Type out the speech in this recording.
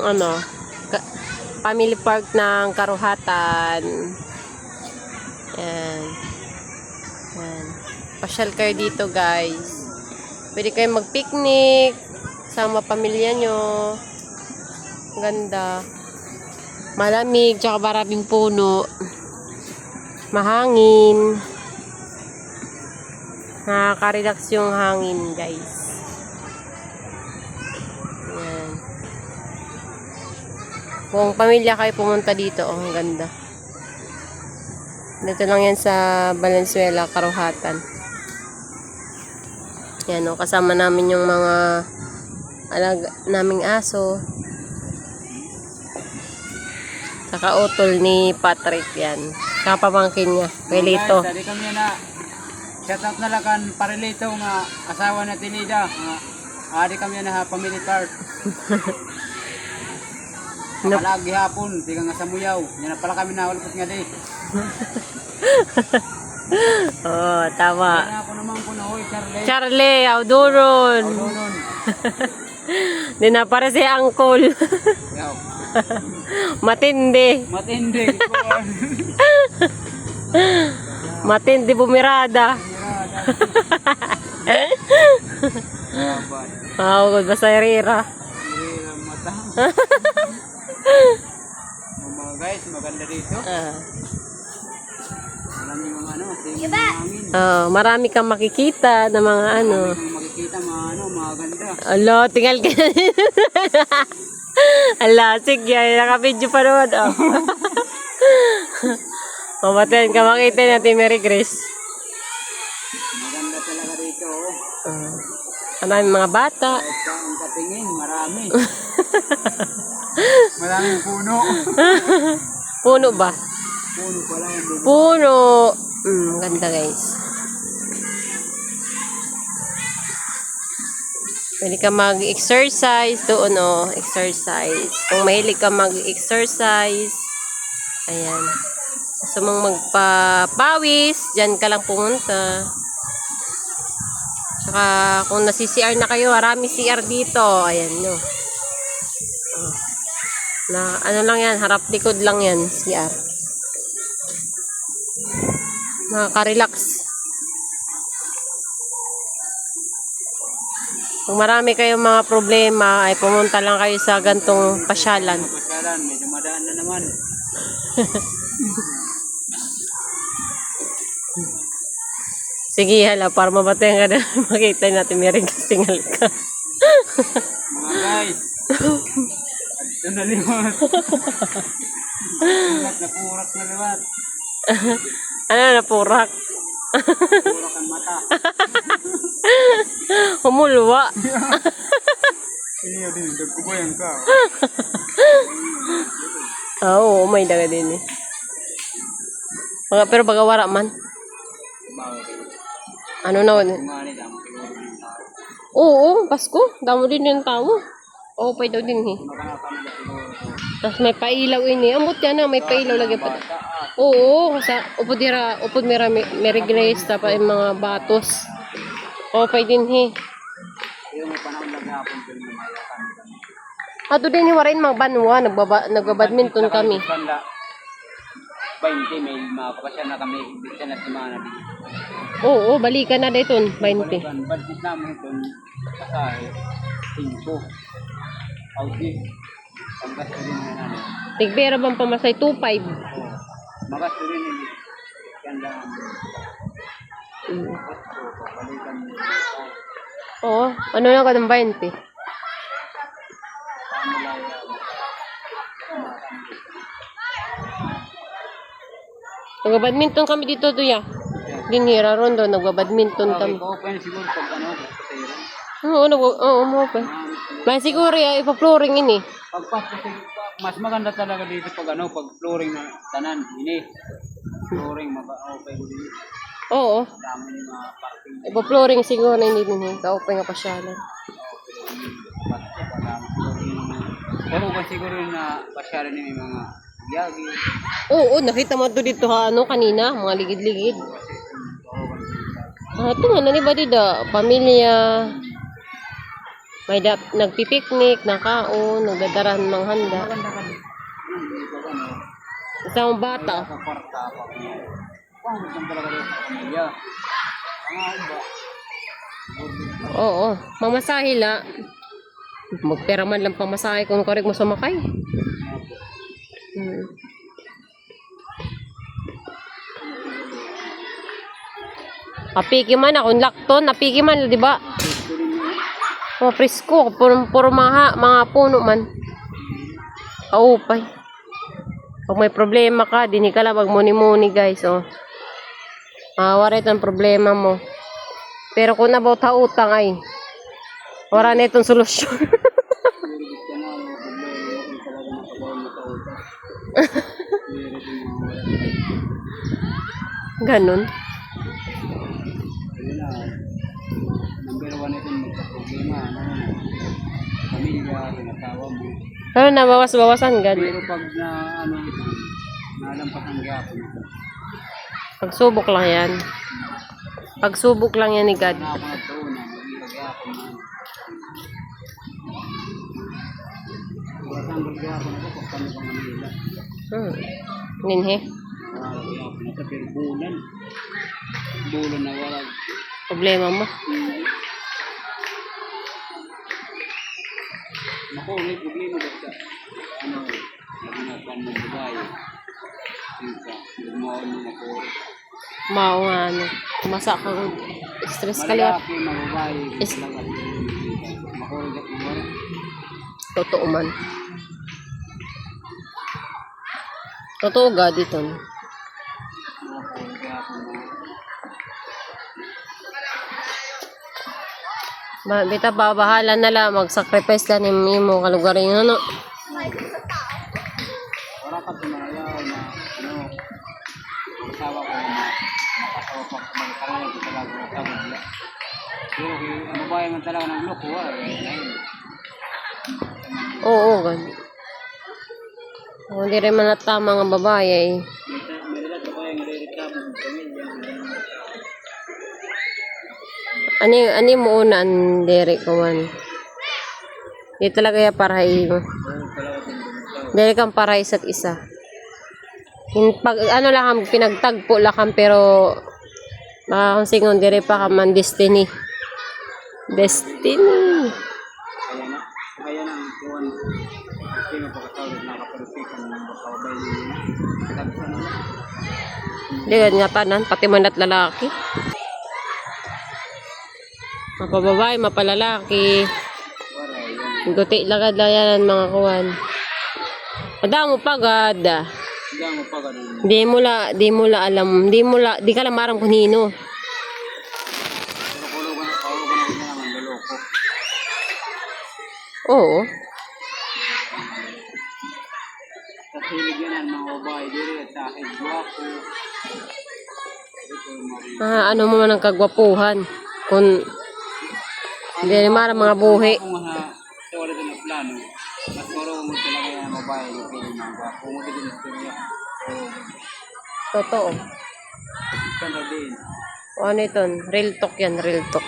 ano, family park ng Karuhatan. Yan. Yan. Pasyal kayo dito, guys. Pwede kayo mag-picnic. Sama pamilya nyo. Ganda. Malamig, tsaka maraming puno. Mahangin. Nakaka-relax yung hangin, guys. Yan. Kung pamilya kayo pumunta dito, oh, ang ganda. Dito lang yan sa Valenzuela, Karuhatan. Yan, oh, kasama namin yung mga naming aso. Saka utol ni Patrick, yan. Kapamangkin niya, Relito. Guys, kami na shoutout na lang kan Parelito nga asawa na Tinida. Adi kami na family part. Nakalagi hapon, di ka nga sa muyaw. Yan na pala kami nawalpot nga di. Oh, tama. Yan ako naman po na, hoy Charlie. Charlie, Auduron. Auduron. Di na para si Uncle. Yaw. Matindi. Matindi. Matindi bumirada. Good basta rira. Mata. Mga guys, maganda dito. Maraming mga ano, hangin. Marami kang makikita na mga ano. Makikita mga ganda. Alo, tinggal ka. Ala, sige, naka-video pa naman. Oh. Mamaten ka makita natin, Mary Grace. Maganda talaga dito. Maraming mga bata. Kahit ang katingin, marami. Maraming puno. Puno ba? Puno pala yan. Puno. Ganda, guys. Pwede ka mag-exercise doon, oh. Exercise. Kung mahilig ka mag-exercise, ayan. Gusto mong magpapawis, dyan ka lang pumunta. Saka, kung nasi-CR na kayo, marami CR dito. Ayan, no. Na, ano lang yan, harap-likod lang yan, CR. Nakaka-relax. Kung marami kayong mga problema, ay pumunta lang kayo sa gantong pasyalan. Pasyalan, medyo madaan na naman. Sige, hala, para mabatayan ka na. Makita natin, may ringas-tingal ka. Mga guys, ito na liwat. Napurak na liwat. Ano, napurak? Napurak ang mata. Humulwa. Iniyo din, dagkubayan ka. Oo, may daga din eh. Pero bagawara man. Ano na wala? Oo, Pasko. Damo din yung tao. Oo, pay daw din eh. Tapos may pailaw ini. Ambot yan na, may pailaw lagi pa. Oo, sa upod mira meriglays pa yung mga batos. Oo, pay din eh. Yung may panahon lang hapon din yung Ato din yung warain mga banwa, nagbabadminton kami. 20, may mga kapasya na kami, bisa na simana dito. Oo, balikan na dito, 20. Budget namin ito, kasahe, 5. Audi, panggasto rin na namin. Tigbera bang pamasay 2.5? Magasto rin yun. Yan lang. Balikan mo. Oo, ano na ka ng 20? Nagbabadminton kami dito, Duya. Dinhira ron doon, nagbabadminton kami. Open siguro pag ano, kasayran. Oo, open. Ba siguro ipa-flooring ini. Mas maganda talaga dito pag ano, pag flooring na tanan, ini. Flooring maka-open din. Oo. Dami ng mga parking. Ipa-flooring siguro na hindi din ka-open nga pasyalan. Pero kung siguro na pasyalan ng mga biyagi. Oo, nakita mo to dito ha, ano kanina, mga ligid-ligid. Ito nga, nani ba dida? Pamilya. May nagpipiknik, nakaon, nagdadarahan ng handa. Maganda ka. Hindi pag ano. Isang bata. Sa kwarta pa niya. Kung gusto talaga rin sa pamilya. Ang ba? Oo, mamasahe la. Magpera man lang pamasahe kung korek mo sumakay. Hmm. Napiki man ako, lakton, napiki man, di ba? Mga presko, puro mga puno man. Kaupay. Pag may problema ka, di ka lang magmuni-muni guys, oh. Warit ang problema mo. Pero kung about utang ay, wala na itong solusyon. Ganun. Ayun na. Number 1 ito magka-problema. Pamilya, asawa mo. Pero nabawas-bawasan, gan. Pero pag na ano, nalampas ang gapon. Pagsubok lang yan. Pagsubok lang yan ni God. Na ako nagtaon na, mag-gapon na. Ang gapon ako, pag kami pang Manila. Ninhe. Gapon ako, pero bulan. Bulan na wala. Problema mo. Naku, may problema ba sa ano, naginapan ng babae. Sika, nagmahal ng ako. Mao nga ano. Masa ka. Stress ka liwat. Malaki na babae, Is- lang at makuligat mo rin. Totoo man. Totoo God ito. Makuligat ako na. Bita pa, bahala na lang. Mag-sacrifice lang yung mo kalugarin yun, ano. Wala ka tumayaw na, ano, asawa ko na makasawa pa kumalikaraya ko talaga ng tabagla. Pero ang babae man talaga ng loko, ayun. Oo, God. Hindi rin man natama nga babae eh. May lahat babae nga rereklamo ng pamilya. Ani mo una ang dere ko man. Di talaga ya para mo. Dere kang para isa't isa. Pag ano lang kang pinagtagpo lang kang pero kung singon dire pa ka man destiny. Destiny. Kaya na ang kuwan. Sino pa katawag nakaperfect ang makakabay nila. Tagsa na. Di nga tanan pati man at lalaki. Mapababae, mapalalaki. Wala, yan. Guti lagad lang yan mga kuwan. Madamo pagad. Diyan mo pa ganun. Di ka lang marang kunino. Pero kulo ka na naman loloko. Oo. Sa hilig yan ang mga babae diri at dahil guwapo. Ano mo man ang kagwapuhan. Kung hindi rin marang mga buhi. Kung mga sorry din ang plano, mas marunong mo talaga yung babae yung pili mga guwapo. Kung mo din ang istorya. Totoo. Ganda din. O ano ito? Real talk yan, real talk.